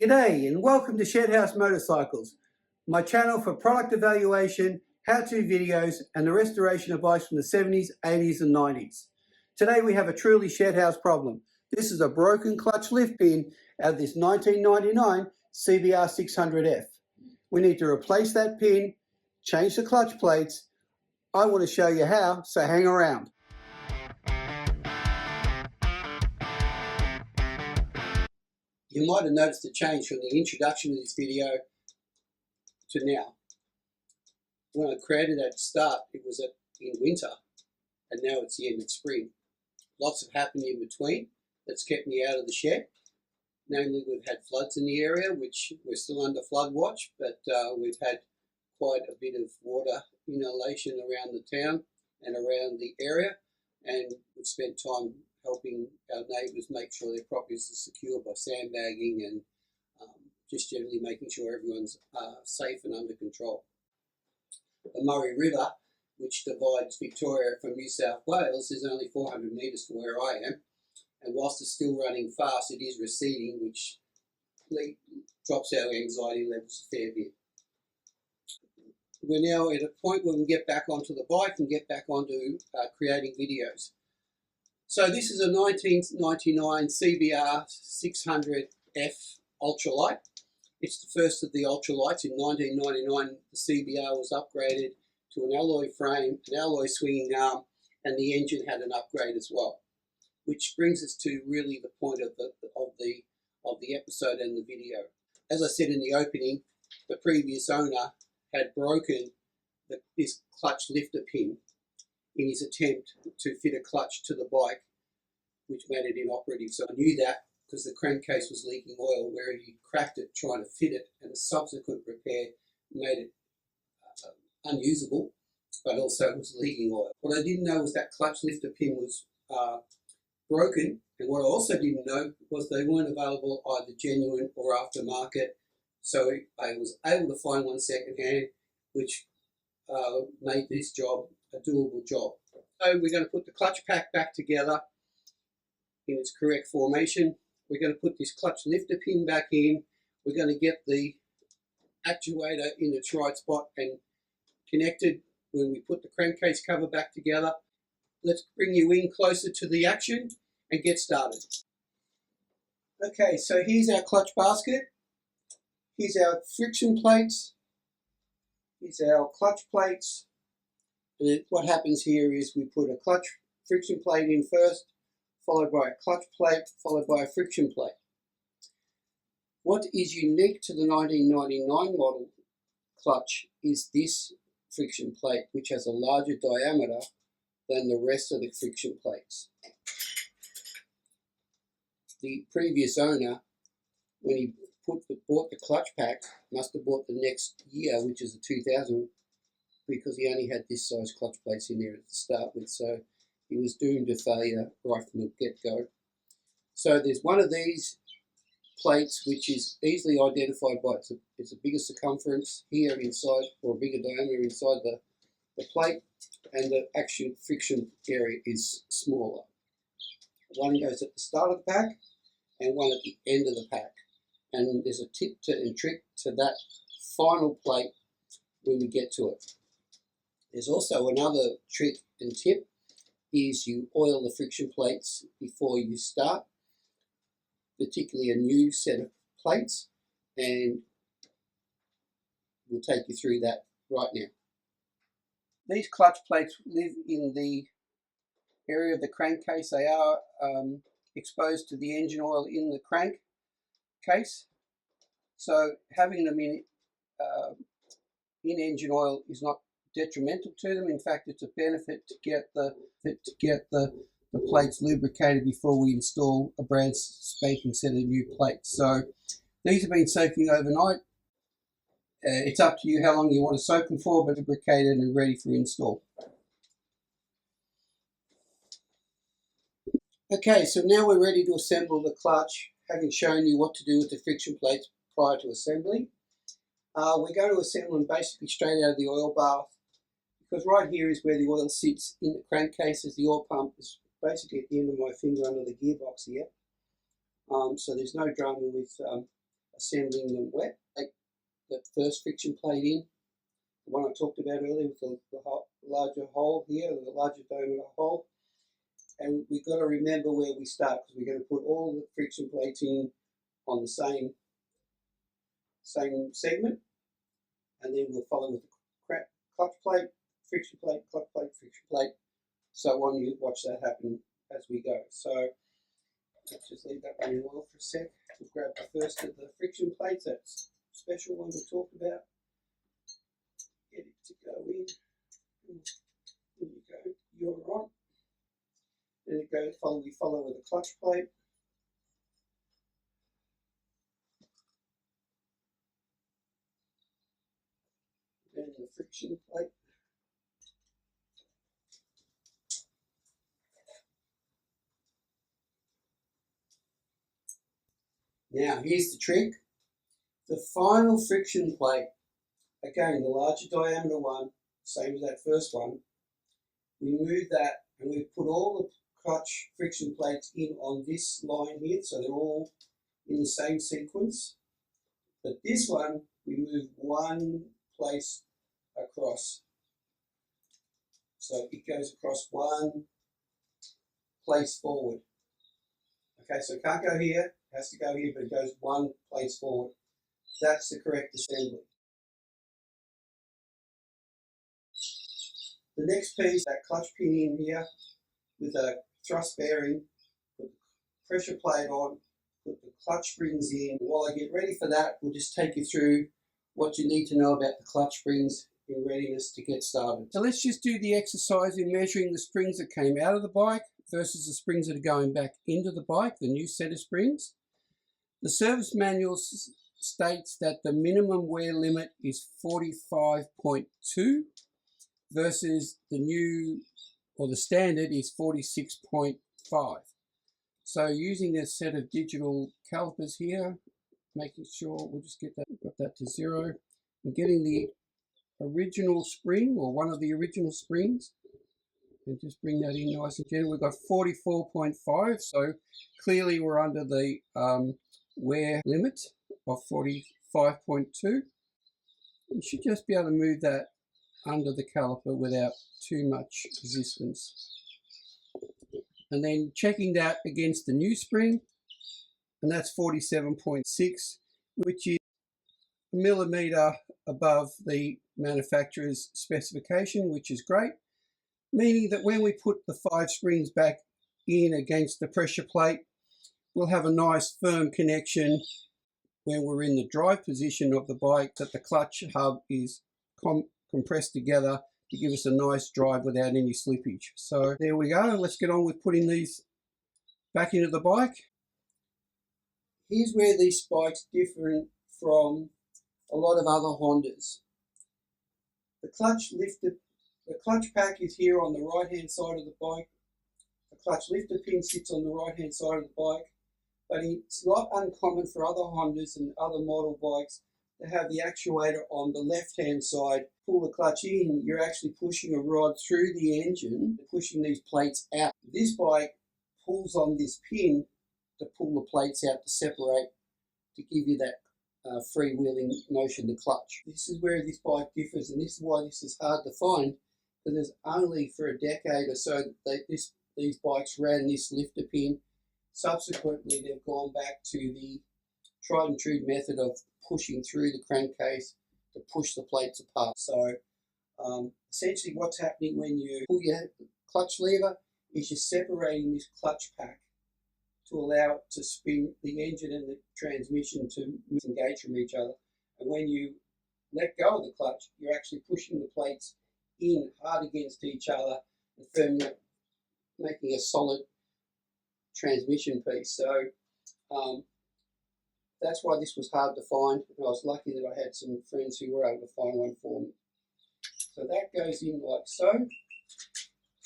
G'day and welcome to Shedhouse Motorcycles, my channel for product evaluation, how-to videos and the restoration of bikes from the 70s, 80s and 90s. Today we have a truly Shedhouse problem. This is a broken clutch lift pin out of this 1999 CBR 600F. We need to replace that pin, change the clutch plates. I want to show you how, so hang around. You might have noticed a change from the introduction of this video to now. When I created it at the start, it was in winter, and now it's the end of spring. Lots have happened in between that's kept me out of the shed. Namely, we've had floods in the area, which we're still under flood watch, but we've had quite a bit of water inhalation around the town and around the area, and we've spent time helping our neighbours make sure their properties are secure by sandbagging and just generally making sure everyone's safe and under control. The Murray River, which divides Victoria from New South Wales, is only 400 metres from where I am, and whilst it's still running fast, it is receding, which drops our anxiety levels a fair bit. We're now at a point where we can get back onto the bike and get back onto creating videos. So this is a 1999 CBR 600F ultralight. It's the first of the ultralights. In 1999, the CBR was upgraded to an alloy frame, an alloy swinging arm, and the engine had an upgrade as well. Which brings us to really the point of the episode and the video. As I said in the opening, the previous owner had broken this clutch lifter pin in his attempt to fit a clutch to the bike, which made it inoperative. So I knew that because the crankcase was leaking oil, where he cracked it trying to fit it, and a subsequent repair made it unusable, but also it was leaking oil. What I didn't know was that clutch lifter pin was broken, and what I also didn't know was they weren't available either genuine or aftermarket, so I was able to find one secondhand, which made this job a doable job. So we're going to put the clutch pack back together in its correct formation. We're going to put this clutch lifter pin back in. We're going to get the actuator in its right spot and connected when we put the crankcase cover back together. Let's bring you in closer to the action and get started. Okay, so here's our clutch basket. Here's our friction plates. Here's our clutch plates. And what happens here is we put a clutch friction plate in first, followed by a clutch plate, followed by a friction plate. What is unique to the 1999 model clutch is this friction plate, which has a larger diameter than the rest of the friction plates. The previous owner, when he bought the clutch pack, must have bought the next year, which is the 2000, because he only had this size clutch plates in there to start with, so he was doomed to failure right from the get-go. So there's one of these plates which is easily identified by it's a bigger circumference here inside, or a bigger diameter inside the plate, and the actual friction area is smaller. One goes at the start of the pack and one at the end of the pack. And there's a tip and trick to that final plate when we get to it. There's also another trick and tip, is you oil the friction plates before you start, particularly a new set of plates, and we'll take you through that right now. These clutch plates live in the area of the crankcase. They are exposed to the engine oil in the crankcase, so having them in engine oil is not detrimental to them. In fact, it's a benefit to get the plates lubricated before we install a brand spanking set of new plates. So these have been soaking overnight. It's up to you how long you want to soak them for, but lubricated and ready for install. Okay, so now we're ready to assemble the clutch, having shown you what to do with the friction plates prior to assembly. We're going to assemble them basically straight out of the oil bath, because right here is where the oil sits in the crankcase, as the oil pump is basically at the end of my finger under the gearbox here. So there's no drama with assembling them wet. Take the first friction plate in, the one I talked about earlier with the larger hole here, the larger diameter hole. And we've got to remember where we start, because we're going to put all the friction plates in on the same segment, and then we'll follow with the clutch plate, friction plate, clutch plate, friction plate, so on. You watch that happen as we go. So let's just leave that running oil for a sec. We'll grab the first of the friction plates, that special one we talked about. Get it to go in. There you go. You're on. Then it goes. We follow with a clutch plate. Then the friction plate. Now here's the trick. The final friction plate, again the larger diameter one, same as that first one, we move that and we put all the clutch friction plates in on this line here, so they're all in the same sequence. But this one, we move one place across. So it goes across one place forward. Okay, so it can't go here, it has to go here, but it goes one place forward. That's the correct assembly. The next piece, that clutch pin in here with a thrust bearing, put the pressure plate on, put the clutch springs in. While I get ready for that, we'll just take you through what you need to know about the clutch springs in readiness to get started. So let's just do the exercise in measuring the springs that came out of the bike versus the springs that are going back into the bike, the new set of springs. The service manual states that the minimum wear limit is 45.2 versus the new, or the standard, is 46.5. So using a set of digital calipers here, making sure we'll just got that to 0, and getting the original spring, or one of the original springs, and just bring that in nice and gentle. We've got 44.5, so clearly we're under the wear limit of 45.2. You should just be able to move that under the caliper without too much resistance. And then checking that against the new spring, and that's 47.6, which is a millimeter above the manufacturer's specification, which is great, meaning that when we put the 5 springs back in against the pressure plate, we'll have a nice firm connection when we're in the drive position of the bike, that the clutch hub is compressed together to give us a nice drive without any slippage. So there we go. Let's get on with putting these back into the bike. Here's where these bikes differ from a lot of other Hondas. The clutch pack is here on the right hand side of the bike. The clutch lifter pin sits on the right hand side of the bike, but it's not uncommon for other Hondas and other model bikes to have the actuator on the left hand side. Pull the clutch in, you're actually pushing a rod through the engine, pushing these plates out. This bike pulls on this pin to pull the plates out to separate, to give you that freewheeling motion, the clutch. This is where this bike differs, and this is why this is hard to find, because there's only for a decade or so that these bikes ran this lifter pin. Subsequently, they've gone back to the tried and true method of pushing through the crankcase to push the plates apart. So essentially what's happening when you pull your clutch lever is you're separating this clutch pack to allow it to spin the engine and the transmission to engage from each other. And when you let go of the clutch, you're actually pushing the plates in hard against each other and firming up, making a solid transmission piece. So that's why this was hard to find, and I was lucky that I had some friends who were able to find one for me. So that goes in like so.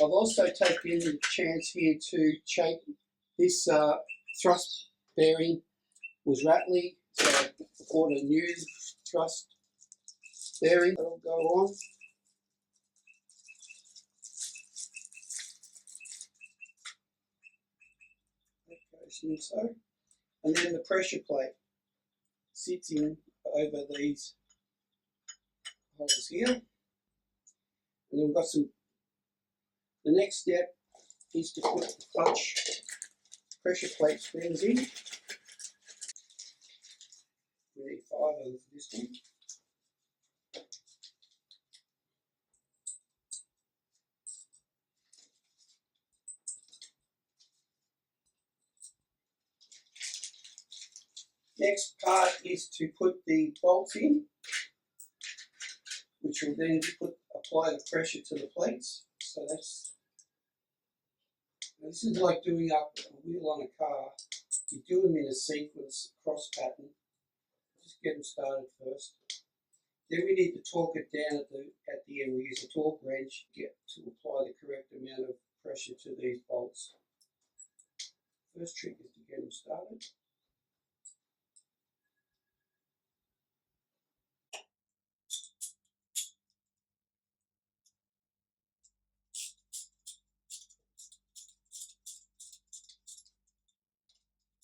I've also taken the chance here to check this thrust bearing was rattly, so I bought a new thrust bearing that'll go on. That goes in so. And then the pressure plate. sits in over these holes here. And then we've got some, the next step is to put the clutch pressure plate springs in. We need 5 of them for this one. Next part is to put the bolts in, which will then apply the pressure to the plates. So this is like doing up a wheel on a car. You do them in a sequence, cross pattern. Just get them started first. Then we need to torque it down at the end. We use a torque wrench to apply the correct amount of pressure to these bolts. First trick is to get them started.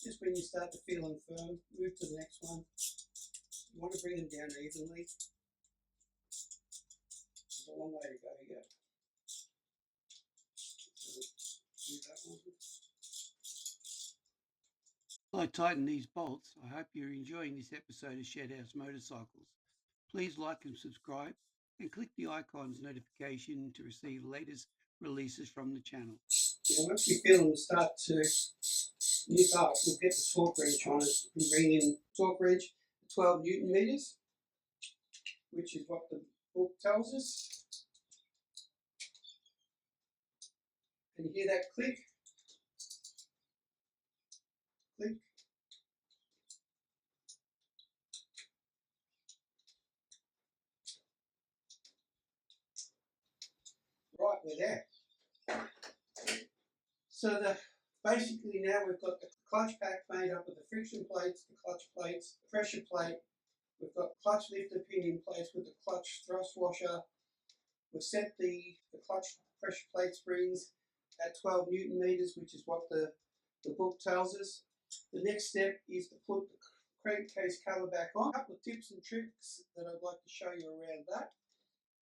Just when you start to feel them firm, move to the next one. You want to bring them down evenly. There's a long way to go yet. Do that one. While I tighten these bolts, I hope you're enjoying this episode of Shedhouse Motorcycles. Please like and subscribe and click the icon's notification to receive latest releases from the channel. Once we feel them start to nip up, we'll get the torque wrench on it and bring in torque wrench 12 Newton meters, which is what the book tells us. Can you hear that click? Click. Right, we're there. So basically now we've got the clutch pack made up of the friction plates, the clutch plates, the pressure plate. We've got clutch lifter pin in place with the clutch thrust washer. We've set the clutch pressure plate springs at 12 Newton meters, which is what the book tells us. The next step is to put the crankcase cover back on. A couple of tips and tricks that I'd like to show you around that.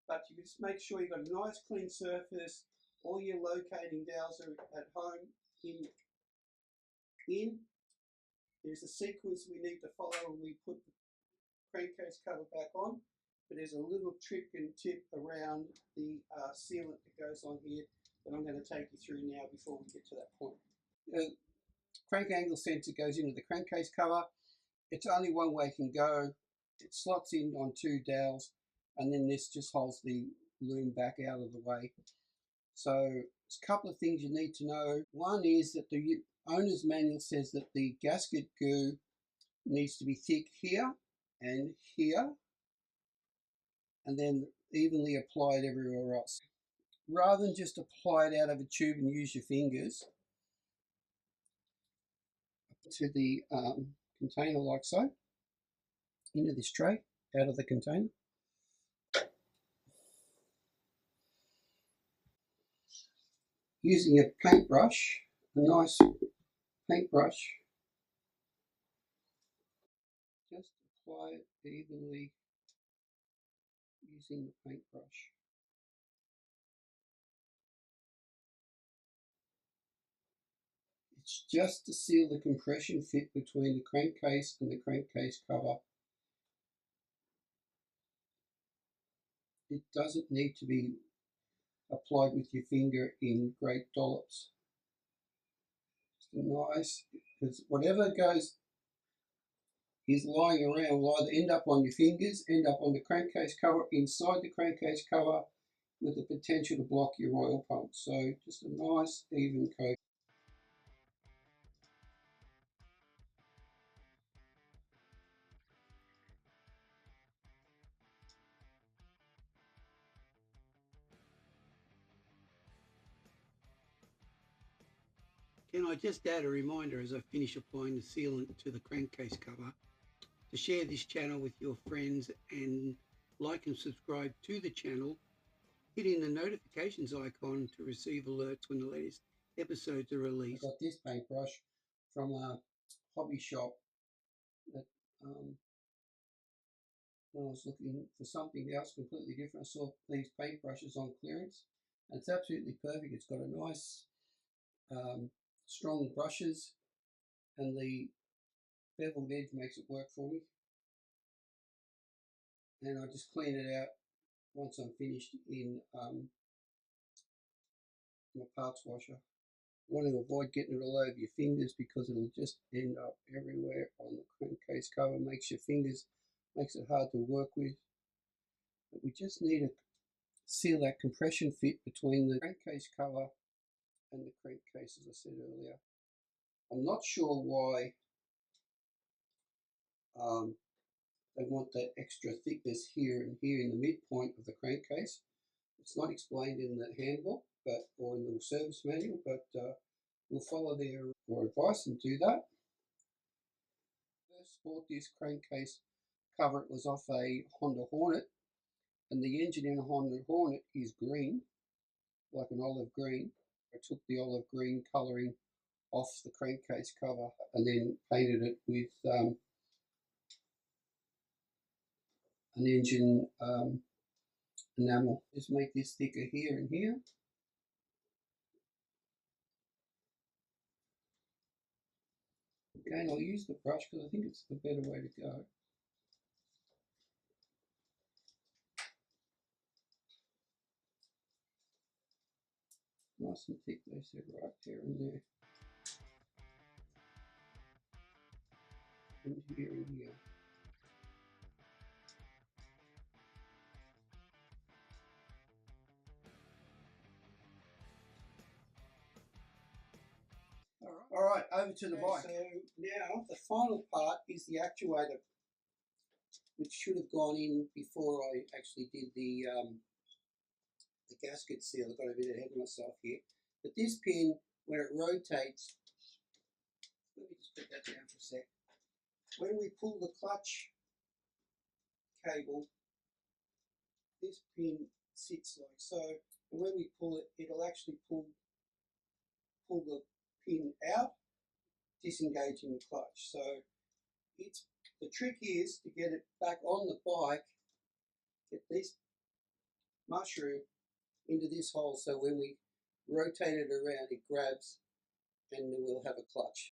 But you just make sure you've got a nice clean surface. All your locating dowels are at home in. There's a sequence we need to follow when we put the crankcase cover back on. But there's a little trick and tip around the sealant that goes on here that I'm going to take you through now before we get to that point. The crank angle sensor goes into the crankcase cover. It's only one way it can go. It slots in on 2 dowels, and then this just holds the loom back out of the way. So there's a couple of things you need to know. One is that the owner's manual says that the gasket goo needs to be thick here and here, and then evenly applied everywhere else. Rather than just apply it out of a tube and use your fingers, to the container like so, into this tray, out of the container. Using a paintbrush, a nice paintbrush, just apply it evenly using the paintbrush. It's just to seal the compression fit between the crankcase and the crankcase cover. It doesn't need to be applied with your finger in great dollops. Just nice, because whatever goes is lying around will either end up on your fingers, end up on the crankcase cover, inside the crankcase cover, with the potential to block your oil pump. So just a nice even coat. Can I just add a reminder as I finish applying the sealant to the crankcase cover to share this channel with your friends and like and subscribe to the channel, hitting the notifications icon to receive alerts when the latest episodes are released. I got this paintbrush from a hobby shop that when I was looking for something else completely different, I saw these paintbrushes on clearance, and it's absolutely perfect. It's got a nice strong brushes, and the beveled edge makes it work for me. And I just clean it out once I'm finished in my parts washer. Want to avoid getting it all over your fingers because it'll just end up everywhere on the crankcase cover. Makes it hard to work with. But we just need to seal that compression fit between the crankcase cover and the crankcase, as I said earlier. I'm not sure why they want that extra thickness here and here in the midpoint of the crankcase. It's not explained in the handbook or in the service manual, but we'll follow their advice and do that. First bought this crankcase cover, it was off a Honda Hornet, and the engine in a Honda Hornet is green, like an olive green. I took the olive green colouring off the crankcase cover and then painted it with an engine enamel. Just make this thicker here and here. Again, I'll use the brush because I think it's the better way to go. Nice and thick, they said, right there and there. And here and here. Alright, over to the bike. So now the final part is the actuator, which should have gone in before I actually did the gasket seal. I got a bit ahead of myself here. But this pin, when it rotates, let me just put that down for a sec. When we pull the clutch cable, this pin sits like so, and when we pull it, it'll actually pull the pin out, disengaging the clutch. So the trick is to get it back on the bike, get this mushroom into this hole, so when we rotate it around, it grabs, and then we'll have a clutch.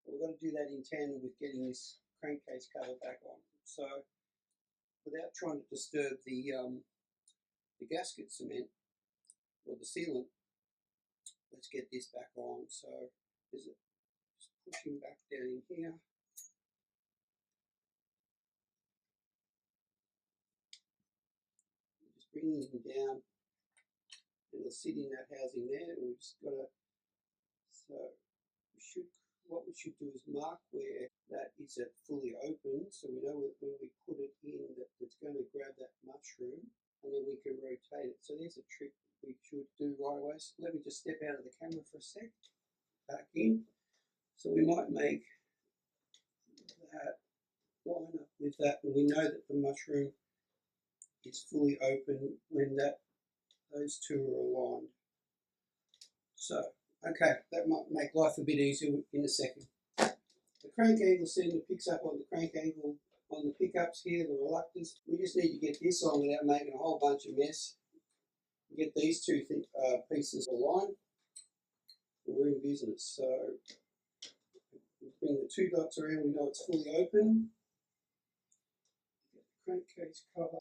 We're going to do that in tandem with getting this crankcase cover back on. So without trying to disturb the gasket cement or the sealant, let's get this back on. So is it just pushing back down in here. Just bringing it down, and it'll sit in that housing there. And we've just got to, what we should do is mark where that is fully open, so we know when we put it in that it's going to grab that mushroom, and then we can rotate it. So there's a trick we should do right away. So let me just step out of the camera for a sec, back in. So we might make that line up with that, and we know that the mushroom is fully open when those two are aligned. So, okay, that might make life a bit easier in a second. The crank angle sender picks up on the crank angle on the pickups here, the reluctors. We just need to get this on without making a whole bunch of mess. Get these two pieces aligned, and we're in business. So we bring the two dots around, we know it's fully open. Get the crankcase cover.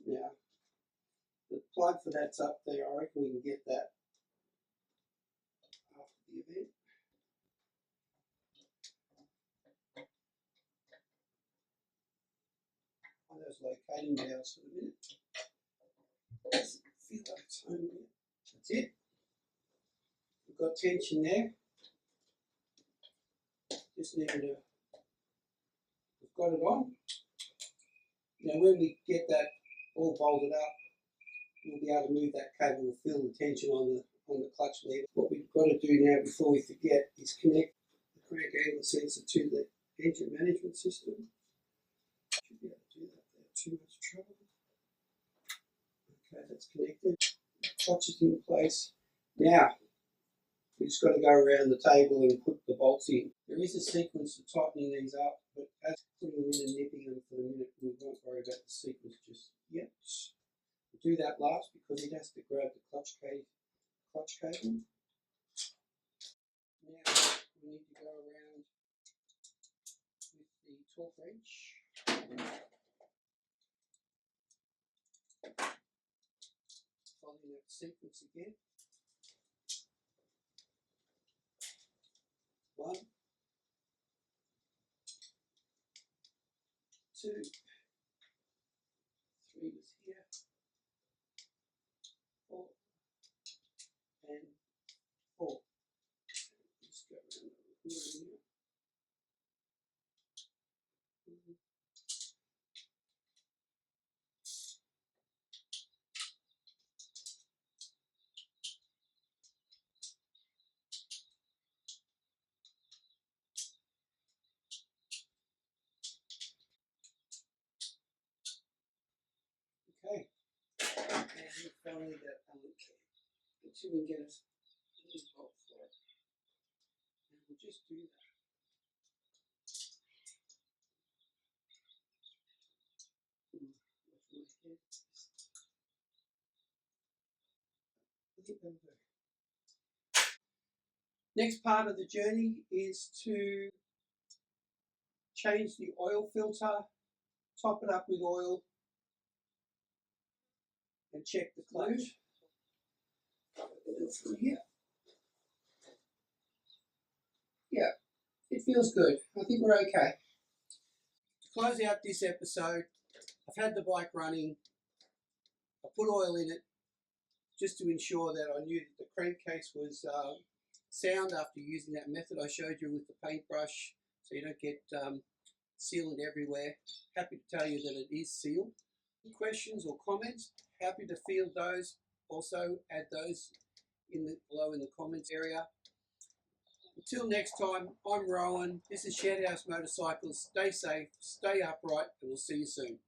Now, the plug for that's up there. I reckon we can get that after the event. Those locating valves for the minute. Doesn't feel like it's home yet. That's it. We've got tension there. Just needed to. We've got it on. Now, when we get that all bolted up, we'll be able to move that cable and feel the tension on the clutch lever. What we've got to do now before we forget is connect the crank angle sensor to the engine management system. Should be able to do that without too much trouble. Okay, that's connected. The clutch is in place. Now, we just got to go around the table and put the bolts in. There is a sequence of tightening these up, but as putting them in and nipping them for the minute, we won't worry about the sequence just yet. We'll do that last because it has to grab the clutch cable. Now we need to go around with the torque wrench. Following that sequence again. 1, 2, 3 was here, 4, and 4. Just go around the corner here. Okay, and finally that until we get a little bolt for it. And we'll just do that. Next part of the journey is to change the oil filter, top it up with oil, and check the clutch. Through here. Yeah, it feels good. I think we're okay. To close out this episode, I've had the bike running. I put oil in it just to ensure that I knew that the crankcase was sound after using that method I showed you with the paintbrush, so you don't get sealant everywhere. Happy to tell you that it is sealed. Any questions or comments, happy to field those. Also add those below in the comments area. Until next time, I'm Rowan. This is Shedhouse Motorcycles. Stay safe, stay upright, and we'll see you soon.